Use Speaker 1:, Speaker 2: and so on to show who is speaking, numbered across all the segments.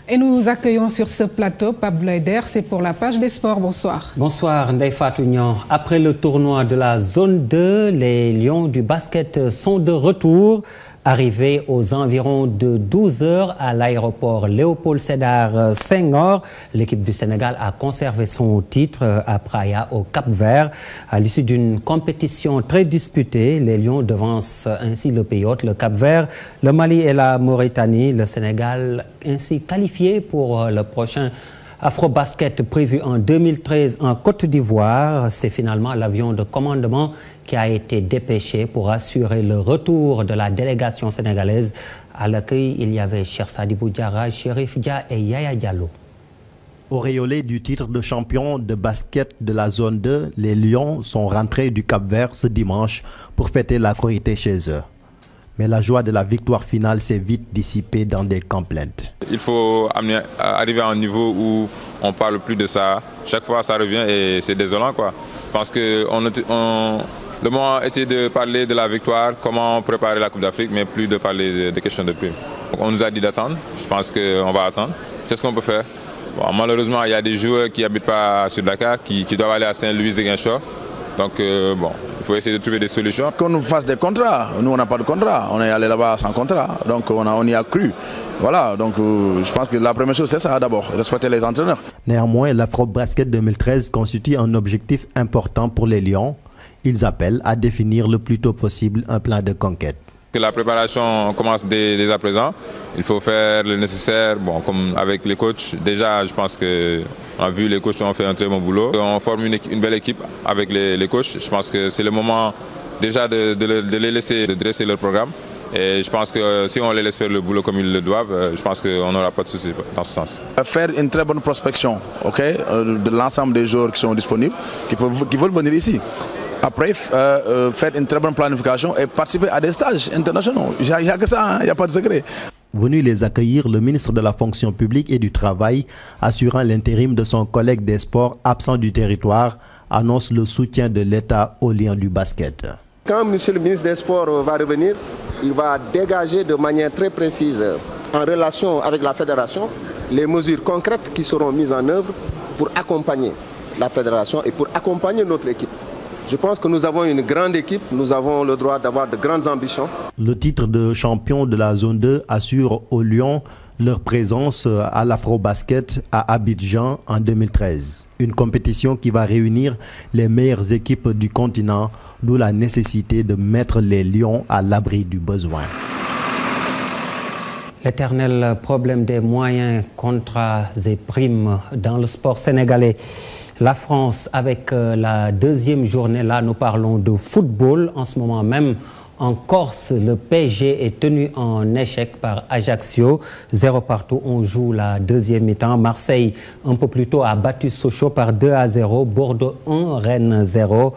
Speaker 1: Et nous accueillons sur ce plateau Pape Blaider, c'est pour la page des sports. Bonsoir.
Speaker 2: Bonsoir Ndeye Fatou Niang. Après le tournoi de la zone 2, les Lions du basket sont de retour. Arrivés aux environs de 12 h à l'aéroport Léopold Sédar Senghor, l'équipe du Sénégal a conservé son titre à Praia au Cap-Vert. À l'issue d'une compétition très disputée, les Lions devancent ainsi le pays hôte, le Cap-Vert, le Mali et la Mauritanie. Le Sénégal ainsi qualifié pour le prochain Afrobasket prévu en 2013 en Côte d'Ivoire. C'est finalement l'avion de commandement qui a été dépêché pour assurer le retour de la délégation sénégalaise. À l'accueil, il y avait Cheikh Sadibou Diarra, Chérif Dia et Yaya Diallo.
Speaker 3: Auréolés du titre de champion de basket de la zone 2, les Lions sont rentrés du Cap-Vert ce dimanche pour fêter la Korité chez eux. Mais la joie de la victoire finale s'est vite dissipée dans des complaintes.
Speaker 4: Il faut arriver à un niveau où on ne parle plus de ça. Chaque fois, ça revient et c'est désolant, quoi. Parce que le moment était de parler de la victoire, comment préparer la Coupe d'Afrique, mais plus de parler de questions de prix. On nous a dit d'attendre. Je pense qu'on va attendre. C'est ce qu'on peut faire. Bon, malheureusement, il y a des joueurs qui n'habitent pas sur Dakar, qui doivent aller à Saint-Louis et Guinchor. Donc, bon, il faut essayer de trouver des solutions.
Speaker 5: Qu'on nous fasse des contrats. Nous, on n'a pas de contrat. On est allé là-bas sans contrat. Donc, on y a cru. Voilà. Donc, je pense que la première chose, c'est ça d'abord. Respecter les entraîneurs.
Speaker 3: Néanmoins, l'Afrobasket 2013 constitue un objectif important pour les Lions. Ils appellent à définir le plus tôt possible un plan de conquête.
Speaker 4: Que la préparation commence dès à présent. Il faut faire le nécessaire, bon, comme avec les coachs. Déjà, je pense qu'on a vu les coachs ont fait un très bon boulot. On forme une belle équipe avec les coachs. Je pense que c'est le moment déjà de les laisser dresser leur programme. Et je pense que si on les laisse faire le boulot comme ils le doivent, je pense qu'on n'aura pas de soucis dans ce sens.
Speaker 5: Faire une très bonne prospection, de l'ensemble des joueurs qui sont disponibles, qui veulent venir ici. Après, faire une très bonne planification et participer à des stages internationaux. Il n'y a que ça, il n'y a pas de secret.
Speaker 3: Venu les accueillir, le ministre de la Fonction publique et du Travail, assurant l'intérim de son collègue des sports absent du territoire, annonce le soutien de l'État aux Lions du basket.
Speaker 6: Quand M. le ministre des Sports va revenir, il va dégager de manière très précise, en relation avec la fédération, les mesures concrètes qui seront mises en œuvre pour accompagner la fédération et pour accompagner notre équipe. Je pense que nous avons une grande équipe, nous avons le droit d'avoir de grandes ambitions.
Speaker 3: Le titre de champion de la zone 2 assure aux Lions leur présence à l'Afrobasket à Abidjan en 2013. Une compétition qui va réunir les meilleures équipes du continent, d'où la nécessité de mettre les Lions à l'abri du besoin.
Speaker 2: L'éternel problème des moyens, contrats et primes dans le sport sénégalais. La France avec la deuxième journée, là nous parlons de football. En ce moment même en Corse, le PSG est tenu en échec par Ajaccio. 0 partout, on joue la deuxième mi-temps. Marseille un peu plus tôt a battu Sochaux par 2-0. Bordeaux 1, Rennes 0.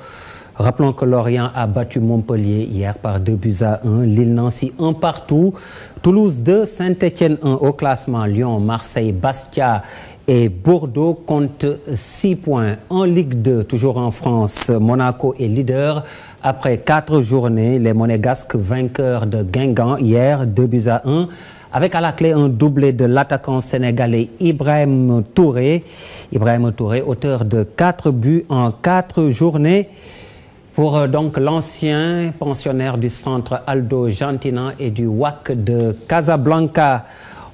Speaker 2: Rappelons que Lorient a battu Montpellier hier par 2-1. Lille-Nancy 1 partout. Toulouse 2, Saint-Étienne 1 au classement. Lyon, Marseille, Bastia et Bordeaux comptent 6 points. En Ligue 2, toujours en France, Monaco est leader. Après 4 journées, les Monégasques vainqueurs de Guingamp hier 2-1. Avec à la clé un doublé de l'attaquant sénégalais Ibrahima Touré. Ibrahima Touré, auteur de 4 buts en 4 journées. Pour donc l'ancien pensionnaire du centre Aldo Gentina et du WAC de Casablanca.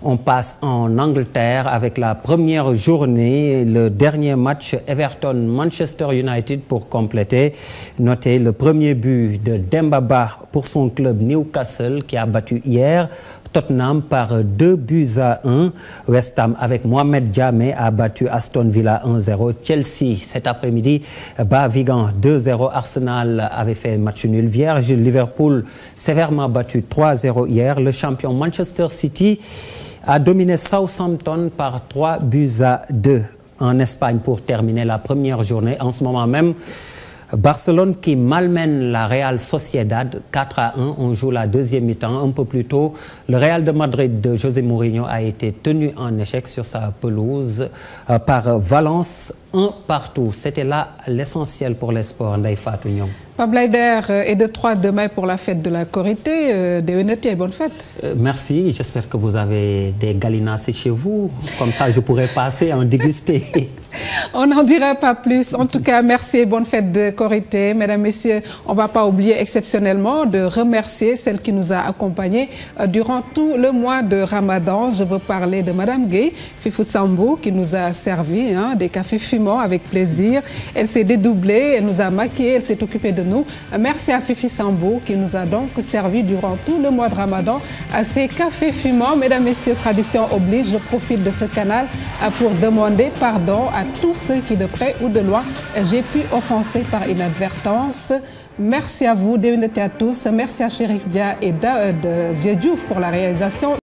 Speaker 2: On passe en Angleterre avec la première journée, le dernier match Everton-Manchester United pour compléter. Notez le premier but de Demba Ba pour son club Newcastle qui a battu hier Tottenham par 2-1. West Ham avec Mohamed Diamé a battu Aston Villa 1-0. Chelsea cet après-midi bat Wigan 2-0. Arsenal avait fait match nul vierge. Liverpool sévèrement battu 3-0 hier. Le champion Manchester City a dominé Southampton par 3-2 en Espagne pour terminer la première journée. En ce moment même, Barcelone qui malmène la Real Sociedad 4-1. On joue la deuxième mi-temps. Un peu plus tôt, le Real de Madrid de José Mourinho a été tenu en échec sur sa pelouse par Valence un partout. C'était là l'essentiel pour les sports, Ndeye Fatou Niang.
Speaker 1: Pape Bleider est de 3 demain pour la fête de la Korité. Déwénati et bonne fête.
Speaker 2: Merci, j'espère que vous avez des gallinacés chez vous. Comme ça, je pourrais passer en déguster.
Speaker 1: On n'en dira pas plus. En tout cas, merci et bonne fête de Korité. Mesdames, Messieurs, on ne va pas oublier exceptionnellement de remercier celle qui nous a accompagnés durant tout le mois de Ramadan. Je veux parler de Madame Gueye, Fifou Sambou, qui nous a servi des cafés fumants avec plaisir. Elle s'est dédoublée, elle nous a maquillés, elle s'est occupée de nous. Merci à Fifi Sambou qui nous a donc servi durant tout le mois de Ramadan à ces cafés fumants. Mesdames, Messieurs, tradition oblige, je profite de ce canal pour demander pardon à tous ceux qui de près ou de loin j'ai pu offenser par inadvertance. Merci à vous, déwénati à tous. Merci à Chérif Dia et de Vieux Diouf pour la réalisation.